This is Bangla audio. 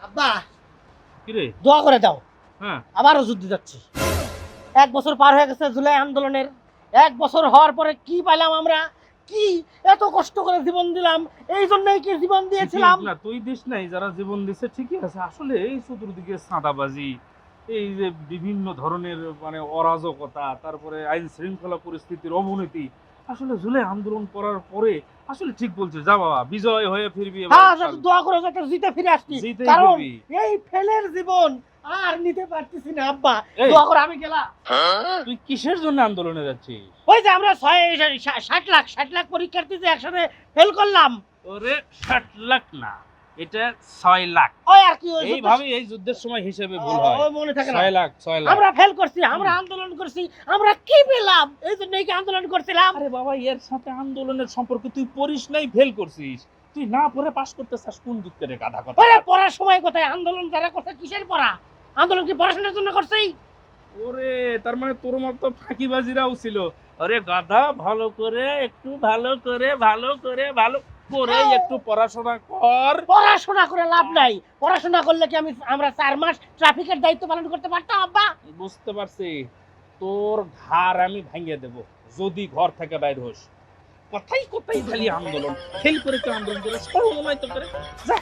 আব্বা কি রে? দোয়া করে দাও, হ্যাঁ, আবারও যুদ্ধ যাচ্ছি। 1 বছর পার হয়ে গেছে জুলাই আন্দোলনের। 1 বছর হওয়ার পরে কি পাইলাম আমরা? কি এত কষ্ট করে জীবন দিলাম, এই জন্যই কি জীবন দিয়েছিলাম? ঠিকই না, তুই দিস নাই, যারা জীবন দিছে ঠিকই আছে। আসলে এই চতুর্দিকে চাঁদাবাজি, এই যে বিভিন্ন ধরনের মানে অরাজকতা, তারপরে আইন শৃঙ্খলা পরিস্থিতির অবনতি, আসলে জুলাই আন্দোলন করার পরে আসলে ঠিক বলছে। যা বাবা, বিজয় হয়ে ফিরবি এবার, হ্যাঁ, যাতে দোয়া করে যাতে জিতে ফিরে আসছি, জিতেই কারণ ফিরবি। এই ফেলের জীবন আর নিতে পারতেছি না আব্বা। এই, দোয়া করে আমি গেলাম। তুই কিসের জন্য আন্দোলনে যাচ্ছিস? ওই যে আমরা 60 লাখ পরীক্ষার্থী যে একসাথে ফেল করলাম, ওরে 60 লাখ না, এটা 6 লাখ। ওই আর কি, ওই এইভাবে এই যুদ্ধের সময় হিসেবে ভুল হয়। ওই মনে থাকে না। 6 লাখ, 6 লাখ। আমরা ফেল করছি, আমরা আন্দোলন করছি, আমরা কি পেলাম? এই জন্যই কি আন্দোলন করছিলাম? আরে বাবা, এর সাথে আন্দোলনের সম্পর্ক, তুই পড়িস নাই, ফেল করছিস। তুই না পড়ে পাস করতে চাস, কোন যুক্তের গাধা কথা। ওরে পড়ার সময় কোথায়? আন্দোলন যারা করছে কিসের পড়া? আন্দোলন কি পড়াশোনার জন্য করছি? ওরে, তার মানে তোর মতো ফাঁকিবাজিরাও ছিল। আরে গাধা, ভালো করে একটু ভালো করে একটু পড়াশোনা কর। পড়াশোনা করে লাভ নাই। পড়াশোনা করলে কি আমরা 4 মাস ট্রাফিকের দায়িত্ব পালন করতে পারতাম আব্বা? বুঝতে পারছি, তোর ঘাড় আমি ভাঙিয়ে দেব যদি ঘর থেকে বাইর হোস। কথাই কথাই খালি আন্দোলন, ফেল করে কেউ আন্দোলন করে সর্বময় তো করে। যা।